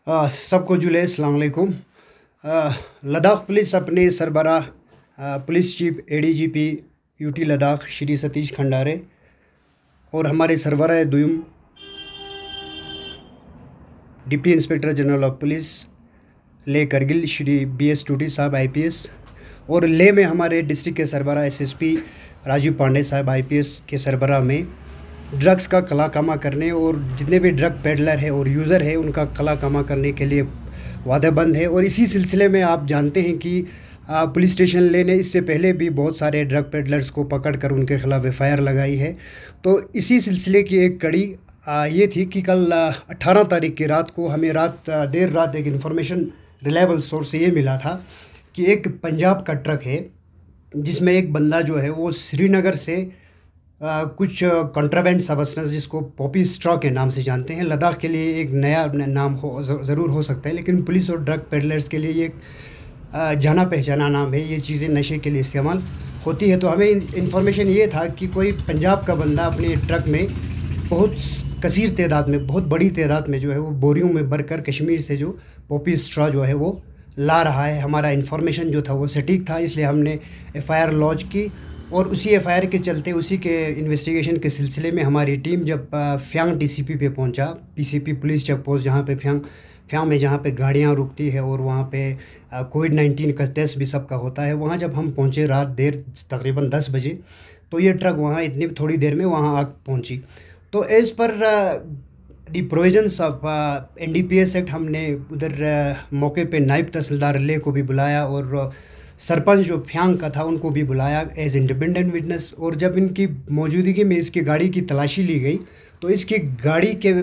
सबको जुले अस्सलाम वालेकुम। लद्दाख पुलिस अपने सरबराह police chief ADGP UT Ladakh Shri Satish Khandare और हमारे सरबराह दुयम deputy inspector general of police Leh Kargil Shri BS टूटी साहब आईपीएस और ले में हमारे डिस्ट्रिक्ट के सरबराह एसएसपी राजीव पांडे साहब आईपीएस के सरबराह में ड्रग्स का कला कमा करने और जितने भी ड्रग पेडलर है और यूज़र है उनका कला कमा करने के लिए वादेबंद है। और इसी सिलसिले में आप जानते हैं कि पुलिस स्टेशन ले ने इससे पहले भी बहुत सारे ड्रग पेडलर्स को पकड़कर उनके खिलाफ एफआईआर लगाई है। तो इसी सिलसिले की एक कड़ी ये थी कि कल 18 तारीख की रात को हमें देर रात एक इन्फॉर्मेशन रिलायबल सोर्स से ये मिला था कि एक पंजाब का ट्रक है जिसमें एक बंदा जो है वो श्रीनगर से कुछ कंट्राबेंड सब्सटेंस जिसको पॉपी स्ट्रॉ के नाम से जानते हैं, लद्दाख के लिए एक नया नाम ज़रूर हो सकता है, लेकिन पुलिस और ड्रग पेडलर्स के लिए ये एक जाना पहचाना नाम है। ये चीज़ें नशे के लिए इस्तेमाल होती है। तो हमें इन्फॉर्मेशन ये था कि कोई पंजाब का बंदा अपने ट्रक में बहुत कसीर तादाद में, बहुत बड़ी तादाद में जो है वो बोरियों में भरकर कश्मीर से जो पॉपी स्ट्रॉ जो है वो ला रहा है। हमारा इन्फॉर्मेशन जो था वो सटीक था, इसलिए हमने एफआईआर लॉन्च की और उसी एफआईआर के चलते उसी के इन्वेस्टिगेशन के सिलसिले में हमारी टीम जब फ्यांग टीसीपी पे पहुंचा, पीसीपी पुलिस चेक पोस्ट जहाँ पे फ्यांग में जहाँ पे गाड़ियाँ रुकती है और वहाँ पे कोविड-19 का टेस्ट भी सबका होता है, वहाँ जब हम पहुँचे देर तकरीबन 10 बजे, तो ये ट्रक वहाँ इतनी थोड़ी देर में वहाँ आग पहुँची। तो as per the provisions of NDPS act हमने उधर मौके पे नायब तहसीलदार ले को भी बुलाया और सरपंच जो फ्यांग का था उनको भी बुलाया एज इंडिपेंडेंट विटनेस। और जब इनकी मौजूदगी में इसकी गाड़ी की तलाशी ली गई तो इसकी गाड़ी के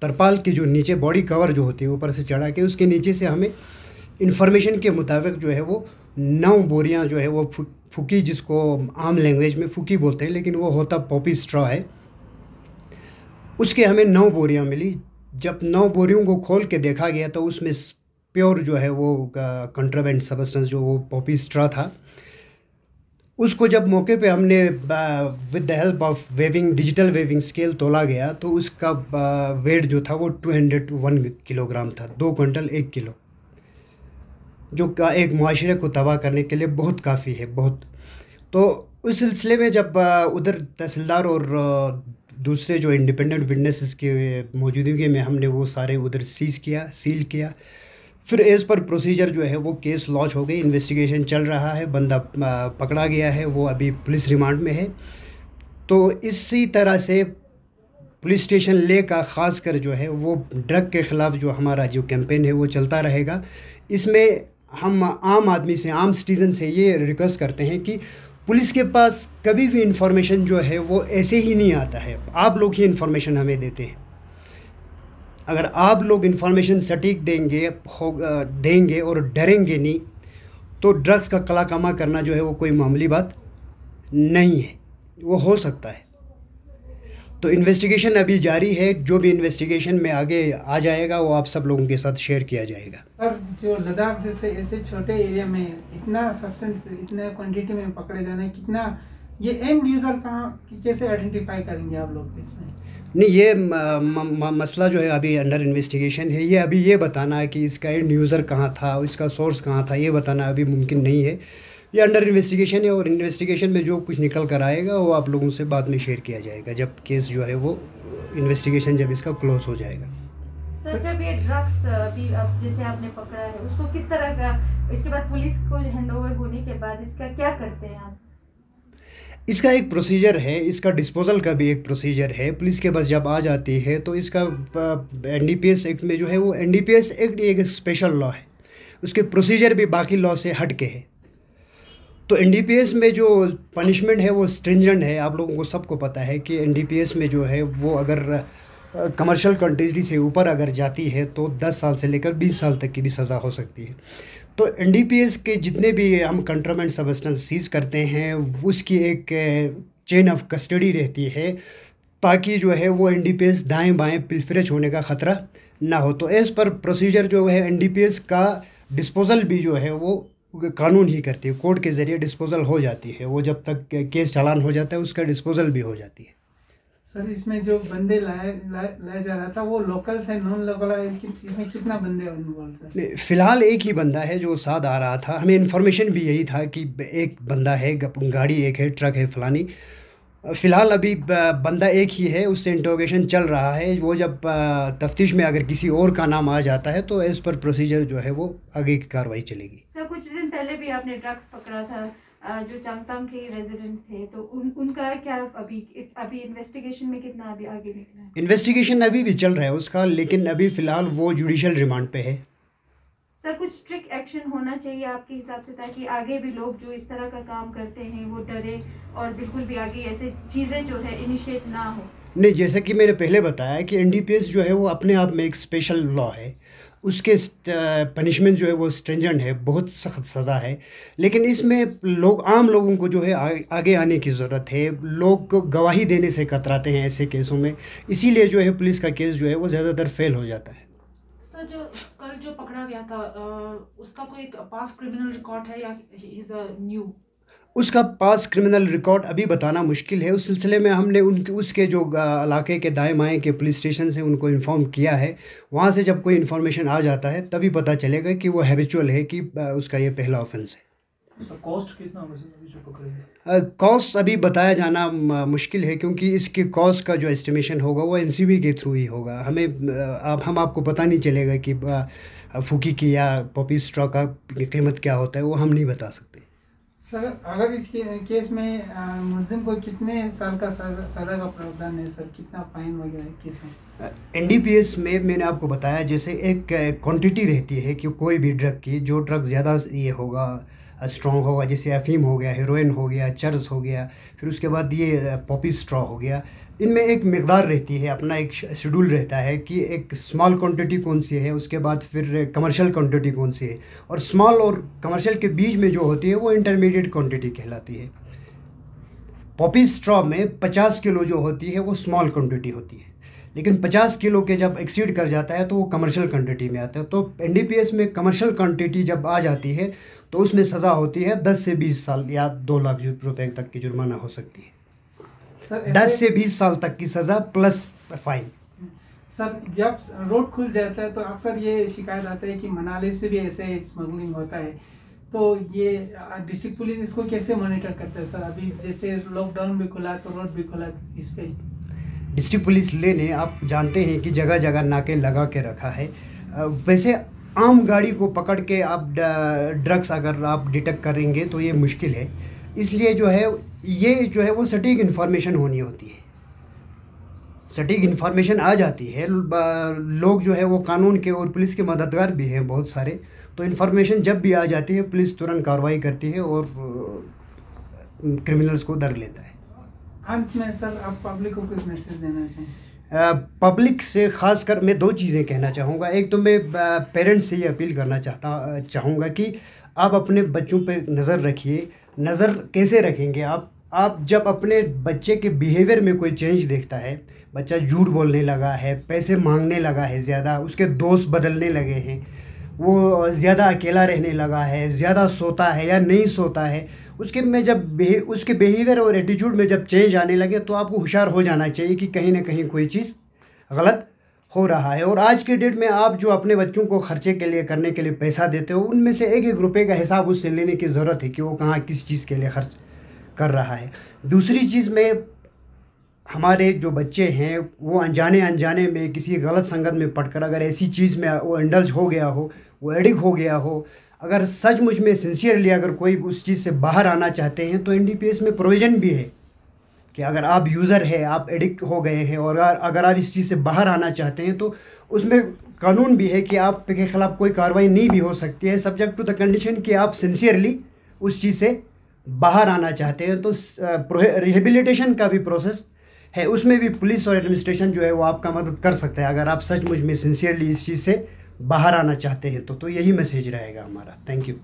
तरपाल के जो नीचे बॉडी कवर जो होती है ऊपर से चढ़ा के उसके नीचे से हमें इंफॉर्मेशन के मुताबिक जो है वो 9 बोरियां जो है वो फुकी, जिसको आम लैंग्वेज में फुकी बोलते हैं लेकिन वो होता पॉपी स्ट्रॉ है, उसके हमें 9 बोरियां मिली। जब 9 बोरियों को खोल के देखा गया तो उसमें प्योर जो है वो कंट्राबेंड सब्सटेंस जो वो पॉपी स्ट्रॉ था, उसको जब मौके पे हमने with the help of digital weighing scale तोला गया तो उसका वेट जो था वो 201 किलोग्राम था, 2 क्विंटल 1 किलो, जो एक मुआशरे को तबाह करने के लिए बहुत काफ़ी है, बहुत। तो उस सिलसिले में जब उधर तहसीलदार और दूसरे जो इंडिपेंडेंट विटनेसेस के मौजूदगी में हमने वो सारे उधर सील किया, फिर एज़ पर प्रोसीजर जो है वो केस लॉन्च हो गई, इन्वेस्टिगेशन चल रहा है, बंदा पकड़ा गया है, वो अभी पुलिस रिमांड में है। तो इसी तरह से पुलिस स्टेशन ले का ख़ास कर जो है वो ड्रग के ख़िलाफ़ जो हमारा जो कैंपेन है वो चलता रहेगा। इसमें हम आम आदमी से, आम सिटीज़न से ये रिक्वेस्ट करते हैं कि पुलिस के पास कभी भी इंफॉर्मेशन जो है वो ऐसे ही नहीं आता है, आप लोग ही इंफॉर्मेशन हमें देते हैं। अगर आप लोग इन्फॉर्मेशन सटीक देंगे और डरेंगे नहीं तो ड्रग्स का कला कमा करना जो है वो कोई मामूली बात नहीं है, वो हो सकता है। तो इन्वेस्टिगेशन अभी जारी है, जो भी इन्वेस्टिगेशन में आगे आ जाएगा वो आप सब लोगों के साथ शेयर किया जाएगा। सर, जो लद्दाख जैसे ऐसे छोटे एरिया में इतना सब्सटेंस इतने क्वांटिटी में पकड़े जाना, कितना ये एंड यूज़र कहाँ कैसे आइडेंटिफाई करेंगे आप लोग इसमें? नहीं, ये मसला जो है अभी अंडर इन्वेस्टिगेशन है। ये अभी ये बताना है कि इसका एंड यूज़र कहाँ था, इसका सोर्स कहाँ था, ये बताना अभी मुमकिन नहीं है। ये अंडर इन्वेस्टिगेशन है और इन्वेस्टिगेशन में जो कुछ निकल कर आएगा वो आप लोगों से बाद में शेयर किया जाएगा जब केस जो है वो इन्वेस्टिगेशन जब इसका क्लोज हो जाएगा। सर, जब ये ड्रग्स अभी अब जैसे आपने पकड़ा है उसको किस तरह का, इसके बाद पुलिस को हैंडओवर होने के बाद इसका क्या करते हैं आप? इसका एक प्रोसीजर है, इसका डिस्पोजल का भी एक प्रोसीजर है। पुलिस के पास जब आ जाती है तो इसका एनडीपीएस एक्ट में जो है वो एनडीपीएस एक्ट एक स्पेशल लॉ है, उसके प्रोसीजर भी बाकी लॉ से हट के है। तो एनडीपीएस में जो पनिशमेंट है वो स्ट्रिंजेंट है। आप लोगों को सबको पता है कि एनडीपीएस में जो है वो अगर कमर्शियल क्वांटिटी से ऊपर अगर जाती है तो 10 साल से लेकर 20 साल तक की भी सज़ा हो सकती है। तो एनडीपीएस के जितने भी हम कंट्राबेंड सब्सटेंस सीज करते हैं उसकी एक चेन ऑफ कस्टडी रहती है ताकि जो है वो एनडीपीएस दाएं बाएं पिलफरेज होने का ख़तरा ना हो। तो एज़ पर प्रोसीजर जो है एनडीपीएस का डिस्पोजल भी जो है वो कानून ही करती है, कोर्ट के ज़रिए डिस्पोजल हो जाती है। वो जब तक केस चालान हो जाता है उसका डिस्पोजल भी हो जाती है। सर इसमें जो बंदे लाया जा रहा था वो लोकल्स है, नॉन लोकल है, इसमें कितना बंदे इन्वॉल्व है? फ़िलहाल एक ही बंदा है जो साथ आ रहा था। हमें इन्फॉर्मेशन भी यही था कि एक बंदा है, गाड़ी एक है, ट्रक है फलानी। फ़िलहाल अभी बंदा एक ही है, उससे इंट्रोगेशन चल रहा है। वो जब तफ्तीश में अगर किसी और का नाम आ जाता है तो एज़ पर प्रोसीजर जो है वो आगे की कार्रवाई चलेगी। सर कुछ दिन पहले भी आपने ड्रग्स पकड़ा था, जो चांगतांग के रेजिडेंट थे, तो उनका क्या अभी इन्वेस्टिगेशन में कितना अभी आगे निकला है? इन्वेस्टिगेशन अभी भी चल रहा है उसका, लेकिन अभी फ़िलहाल वो जुडिशल रिमांड पे है। सर कुछ स्ट्रिक्ट एक्शन होना चाहिए आपके हिसाब से, ताकि आगे भी लोग जो इस तरह का काम करते हैं वो डरे और बिल्कुल भी आगे ऐसे चीज़ें जो है इनिशिएट ना हो? नहीं, जैसे कि मैंने पहले बताया कि एनडीपीएस जो है वो अपने आप में एक स्पेशल लॉ है। उसके पनिशमेंट जो है वो स्ट्रिंजेंट है, बहुत सख्त सज़ा है। लेकिन इसमें आम लोगों को जो है आगे आने की ज़रूरत है। लोग गवाही देने से कतराते हैं ऐसे केसों में, इसीलिए जो है पुलिस का केस जो है वो ज़्यादातर फेल हो जाता है। सर जो कल जो पकड़ा गया था उसका कोई पास्ट क्रिमिनल रिकॉर्ड है या इज अ न्यू? उसका पास क्रिमिनल रिकॉर्ड अभी बताना मुश्किल है। उस सिलसिले में हमने उसके जो इलाके के दाएं बाएं के पुलिस स्टेशन से उनको इन्फॉर्म किया है। वहाँ से जब कोई इन्फॉर्मेशन आ जाता है तभी पता चलेगा कि वो हैबिचुअल है कि उसका ये पहला ऑफेंस है। तो कॉस्ट कितना अभी जो पकड़े? कॉस्ट अभी बताया जाना मुश्किल है, क्योंकि इसके कॉस्ट का जो एस्टिमेशन होगा वो एनसीबी के थ्रू ही होगा। हम आपको पता नहीं चलेगा कि फूकी की या पॉपी स्ट्रॉ का कीमत क्या होता है, वो हम नहीं बता सकते। सर अगर इस केस में मुलजिम को कितने साल का सज़ा का प्रावधान है सर? कितना फाइन वगैरह केस में? एनडीपीएस में मैंने आपको बताया, जैसे एक क्वांटिटी रहती है कि कोई भी ड्रग की, जो ड्रग ज़्यादा ये होगा, स्ट्रॉन्ग होगा, जैसे अफीम हो गया, हेरोइन हो गया, चर्स हो गया, फिर उसके बाद ये पॉपी स्ट्रॉ हो गया, इनमें एक मकदार रहती है, अपना एक शेड्यूल रहता है कि एक स्मॉल क्वांटिटी कौन सी है, उसके बाद फिर कमर्शियल क्वांटिटी कौन सी है, और स्मॉल और कमर्शियल के बीच में जो होती है वो इंटरमीडिएट क्वांटिटी कहलाती है। पॉपी स्ट्रॉ में 50 किलो जो होती है वो स्मॉल क्वांटिटी होती है, लेकिन 50 किलो के जब एक्सीड कर जाता है तो वो कमर्शियल क्वांटिटी में आता है। तो एनडीपीएस में कमर्शियल क्वांटिटी जब आ जाती है तो उसमें सज़ा होती है 10 से 20 साल या 2 लाख रुपए तक की जुर्माना हो सकती है। सर 10 से 20 साल तक की सज़ा प्लस फाइन। सर जब रोड खुल जाता है तो अक्सर ये शिकायत आता है कि मनाली से भी ऐसे स्मगलिंग होता है, तो ये डिस्ट्रिक्ट पुलिस इसको कैसे मॉनिटर करता है सर? अभी जैसे लॉकडाउन भी खुला तो रोड भी खुला, इस पे डिस्ट्रिक्ट पुलिस ने आप जानते हैं कि जगह जगह नाके लगा के रखा है। वैसे आम गाड़ी को पकड़ के आप ड्रग्स अगर आप डिटेक्ट करेंगे तो ये मुश्किल है, इसलिए जो है ये जो है वो सटीक इन्फॉर्मेशन होनी होती है। सटीक इन्फॉर्मेशन आ जाती है, लोग जो है वो कानून के और पुलिस के मददगार भी हैं बहुत सारे, तो इन्फॉर्मेशन जब भी आ जाती है पुलिस तुरंत कार्रवाई करती है और क्रिमिनल्स को दर लेता है। अंत में सर आप पब्लिक को कुछ मैसेज देना चाहें? पब्लिक से ख़ास कर मैं 2 चीज़ें कहना चाहूँगा। एक तो मैं पेरेंट्स से ये अपील करना चाहूँगा कि आप अपने बच्चों पे नज़र रखिए। नज़र कैसे रखेंगे आप जब अपने बच्चे के बिहेवियर में कोई चेंज देखता है, बच्चा झूठ बोलने लगा है, पैसे मांगने लगा है ज़्यादा, उसके दोस्त बदलने लगे हैं, वो ज़्यादा अकेला रहने लगा है, ज़्यादा सोता है या नहीं सोता है, उसके बिहेवियर और एटीट्यूड में जब चेंज आने लगे तो आपको होशियार हो जाना चाहिए कि कहीं ना कहीं कोई चीज़ गलत हो रहा है। और आज के डेट में आप जो अपने बच्चों को खर्चे के लिए करने के लिए पैसा देते हो, उनमें से एक एक रुपये का हिसाब उससे लेने की ज़रूरत है कि वो कहाँ किस चीज़ के लिए खर्च कर रहा है। दूसरी चीज़ में हमारे जो बच्चे हैं वो अनजाने में किसी गलत संगत में पढ़कर अगर ऐसी चीज़ में वो इंडल्ज हो गया हो, वो एडिक्ट हो गया हो, अगर सचमुच में सिंसियरली अगर कोई उस चीज़ से बाहर आना चाहते हैं तो एनडीपीएस में प्रोविज़न भी है कि अगर आप यूज़र है, आप एडिक्ट हो गए हैं और अगर आप इस चीज़ से बाहर आना चाहते हैं तो उसमें कानून भी है कि आप के ख़िलाफ़ कोई कार्रवाई नहीं भी हो सकती है, सब्जेक्ट टू द कंडीशन कि आप सिंसियरली उस चीज़ से बाहर आना चाहते हैं। तो रिहेबिलिटेशन का भी प्रोसेस है, उसमें भी पुलिस और एडमिनिस्ट्रेशन जो है वो आपका मदद कर सकता है अगर आप सचमुच में सिंसियरली इस चीज़ से बाहर आना चाहते हैं तो यही मैसेज रहेगा हमारा। Thank you.